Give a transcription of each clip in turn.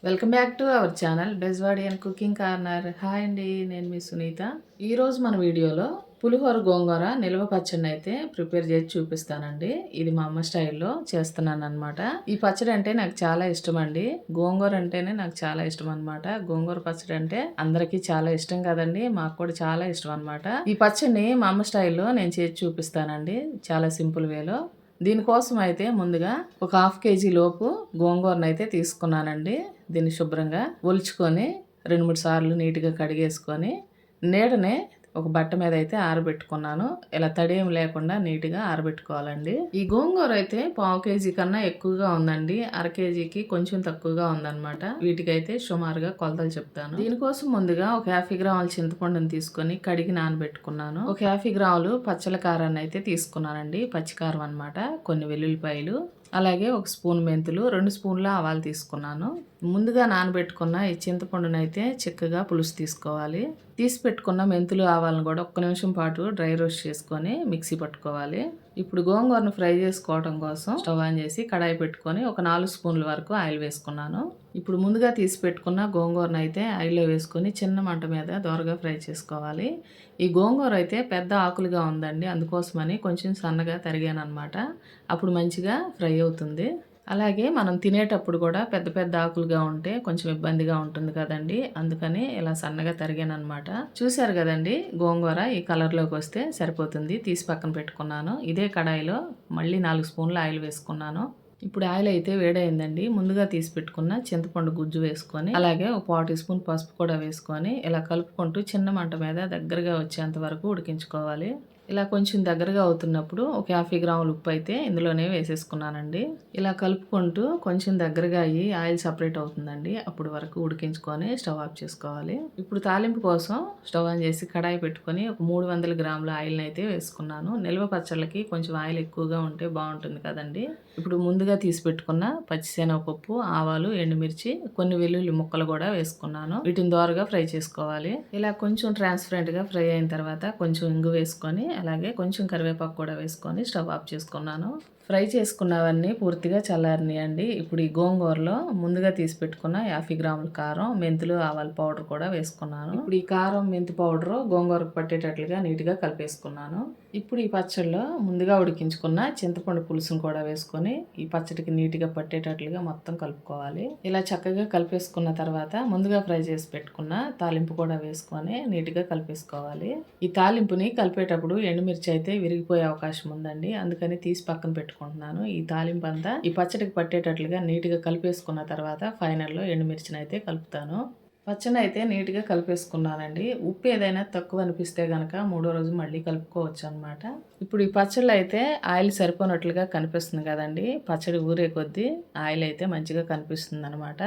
Welcome back to our channel Bezwadi and cooking corner. Hi అండి, నేను మీ సునీత. ఈరోజు మన వీడియోలో పులిహోర గోంగూర నిల్వ పచ్చడిని అయితే ప్రిపేర్ చేసి చూపిస్తానండి. ఇది మా అమ్మ స్టైల్లో చేస్తున్నాను అనమాట. ఈ పచ్చడి అంటే నాకు చాలా ఇష్టం అండి. గోంగూర అంటేనే నాకు చాలా ఇష్టం అనమాట. గోంగూర పచ్చడి అంటే అందరికీ చాలా ఇష్టం కదండి, మాకు కూడా చాలా ఇష్టం అనమాట. ఈ పచ్చడిని మా అమ్మ స్టైల్లో నేను చేసి చూపిస్తానండి, చాలా సింపుల్ వేలో. దీనికోసం అయితే ముందుగా ఒక హాఫ్ కేజీ లోపు గోంగూరను అయితే తీసుకున్నానండి. దీన్ని శుభ్రంగా ఒలుచుకొని 2-3 సార్లు నీట్గా కడిగేసుకొని నీడనే ఒక బట్ట మీద అయితే ఆరబెట్టుకున్నాను. ఇలా తడేం లేకుండా నీట్గా ఆరబెట్టుకోవాలండి. ఈ గోంగూర అయితే పావు కేజీ కన్నా ఎక్కువగా ఉందండి. అర కేజీకి కొంచెం తక్కువగా ఉందన్నమాట. వీటికైతే సుమారుగా కొలతలు చెప్తాను. దీనికోసం ముందుగా ఒక 50 గ్రాముల చింతపండుని తీసుకొని కడిగి నానబెట్టుకున్నాను. ఒక 50 గ్రాములు పచ్చల కారాన్ని అయితే తీసుకున్నానండి, పచ్చికారం అనమాట. కొన్ని వెల్లుల్లిపాయలు, అలాగే ఒక స్పూన్ మెంతులు, 2 స్పూన్ల ఆవాలు తీసుకున్నాను. ముందుగా నానబెట్టుకున్న ఈ చింతపండునైతే చిక్కగా పులుసు తీసుకోవాలి. తీసి పెట్టుకున్న మెంతులు ఆవాలను కూడా ఒక్క నిమిషం పాటు డ్రై రోస్ట్ చేసుకొని మిక్సీ పట్టుకోవాలి. ఇప్పుడు గోంగూరను ఫ్రై చేసుకోవడం కోసం స్టవ్ ఆన్ చేసి కడాయి పెట్టుకొని ఒక 4 స్పూన్ల వరకు ఆయిల్ వేసుకున్నాను. ఇప్పుడు ముందుగా తీసి పెట్టుకున్న గోంగూరను అయితే ఆయిల్లో వేసుకొని చిన్న మంట మీద దోరగా ఫ్రై చేసుకోవాలి. ఈ గోంగూర అయితే పెద్ద ఆకులుగా ఉందండి, అందుకోసమని కొంచెం సన్నగా తరిగాను అనమాట. అప్పుడు మంచిగా ఫ్రై అవుతుంది. అలాగే మనం తినేటప్పుడు కూడా పెద్ద పెద్ద ఆకులుగా ఉంటే కొంచెం ఇబ్బందిగా ఉంటుంది కదండి, అందుకని ఇలా సన్నగా తరిగాను అనమాట. చూశారు కదండి, గోంగూర ఈ కలర్లోకి వస్తే సరిపోతుంది. తీసి పక్కన పెట్టుకున్నాను. ఇదే కడాయిలో మళ్ళీ 4 స్పూన్ల ఆయిల్ వేసుకున్నాను. ఇప్పుడు ఆయిల్ అయితే వేడైందండి. ముందుగా తీసి పెట్టుకున్న చింతపండు గుజ్జు వేసుకొని, అలాగే ఒక 1/4 టీ స్పూన్ పసుపు కూడా వేసుకొని ఇలా కలుపుకుంటూ చిన్న మంట మీద దగ్గరగా వచ్చేంత వరకు ఉడికించుకోవాలి. ఇలా కొంచెం దగ్గరగా అవుతున్నప్పుడు ఒక 50 గ్రాముల ఉప్పు అయితే ఇందులోనే వేసేసుకున్నానండి. ఇలా కలుపుకుంటూ కొంచెం దగ్గరగా అయ్యి ఆయిల్ సపరేట్ అవుతుందండి, అప్పుడు వరకు ఉడికించుకొని స్టవ్ ఆఫ్ చేసుకోవాలి. ఇప్పుడు తాలింపు కోసం స్టవ్ ఆన్ చేసి కడాయి పెట్టుకొని ఒక 300 గ్రాముల ఆయిల్ని అయితే వేసుకున్నాను. నిల్వ పచ్చళ్ళకి కొంచెం ఆయిల్ ఎక్కువగా ఉంటే బాగుంటుంది కదండి. ఇప్పుడు ముందుగా తీసి పెట్టుకున్న పచ్చిశనగపప్పు, ఆవాలు, ఎండుమిర్చి, కొన్ని వెల్లుల్లి ముక్కలు కూడా వేసుకున్నాను. వీటిని దోరగా ఫ్రై చేసుకోవాలి. ఇలా కొంచెం ట్రాన్స్పరెంట్గా ఫ్రై అయిన తర్వాత కొంచెం ఇంగు వేసుకొని, అలాగే కొంచెం కరివేపాకు కూడా వేసుకొని స్టవ్ ఆఫ్ చేసుకున్నాను. ఫ్రై చేసుకున్నవన్నీ పూర్తిగా చల్లారినాయండి. ఇప్పుడు ఈ గోంగూరలో ముందుగా తీసి పెట్టుకున్న 50 గ్రాముల కారం, మెంతులు, ఆవాల పౌడర్ కూడా వేసుకున్నాను. ఇప్పుడు ఈ కారం, మెంతి పౌడర్ గోంగూరకు పట్టేటట్లుగా నీట్గా కలిపేసుకున్నాను. ఇప్పుడు ఈ పచ్చడిలో ముందుగా ఉడికించుకున్న చింతపండు పులుసును కూడా వేసుకొని ఈ పచ్చడికి నీట్గా పట్టేటట్లుగా మొత్తం కలుపుకోవాలి. ఇలా చక్కగా కలిపేసుకున్న తర్వాత ముందుగా ఫ్రై చేసి పెట్టుకున్న తాలింపు కూడా వేసుకొని నీట్గా కలిపేసుకోవాలి. ఈ తాలింపుని కలిపేటప్పుడు ఎండుమిర్చి అయితే విరిగిపోయే అవకాశం ఉందండి, అందుకని తీసి పక్కన పెట్టుకుంటున్నాను. ఈ తాలింపు అంతా ఈ పచ్చడికి పట్టేటట్లుగా నీట్గా కలిపేసుకున్న తర్వాత ఫైనల్లో ఎండుమిర్చిని అయితే కలుపుతాను. పచ్చడి అయితే నీట్గా కలిపేసుకున్నానండి. ఉప్పు ఏదైనా తక్కువ అనిపిస్తే కనుక 3వ రోజు మళ్ళీ కలుపుకోవచ్చు అనమాట. ఇప్పుడు ఈ పచ్చళ్ళు అయితే ఆయిల్ సరిపోనట్లుగా కనిపిస్తుంది కదండి. పచ్చడి ఊరే కొద్దీ ఆయిల్ అయితే మంచిగా కనిపిస్తుంది అనమాట.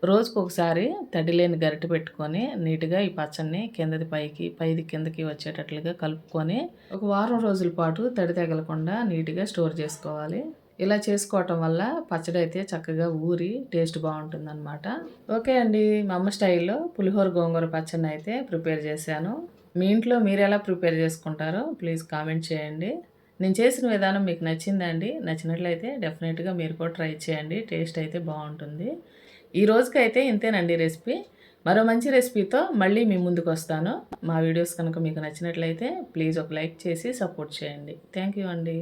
రోజుకు ఒకసారి తడి లేని గరిటె పెట్టుకొని నీట్గా ఈ పచ్చడిని కిందది పైకి, పైది కిందకి వచ్చేటట్లుగా కలుపుకొని ఒక వారం రోజుల పాటు తడి తగలకుండా నీట్గా స్టోర్ చేసుకోవాలి. ఇలా చేసుకోవటం వల్ల పచ్చడి అయితే చక్కగా ఊరి టేస్ట్ బాగుంటుందన్నమాట. ఓకే అండి, మా అమ్మ స్టైల్లో పులిహోర గోంగూర పచ్చడిని అయితే ప్రిపేర్ చేశాను. మీ ఇంట్లో మీరు ఎలా ప్రిపేర్ చేసుకుంటారో ప్లీజ్ కామెంట్ చేయండి. నేను చేసిన విధానం మీకు నచ్చిందండి. నచ్చినట్లయితే డెఫినెట్గా మీరు కూడా ట్రై చేయండి, టేస్ట్ అయితే బాగుంటుంది. ఈ రోజుకైతే ఇంతేనండి రెసిపీ. మరో మంచి రెసిపీతో మళ్ళీ మీ ముందుకు వస్తాను. మా వీడియోస్ కనుక మీకు నచ్చినట్లయితే ప్లీజ్ ఒక లైక్ చేసి సపోర్ట్ చేయండి. థ్యాంక్ యూ అండి.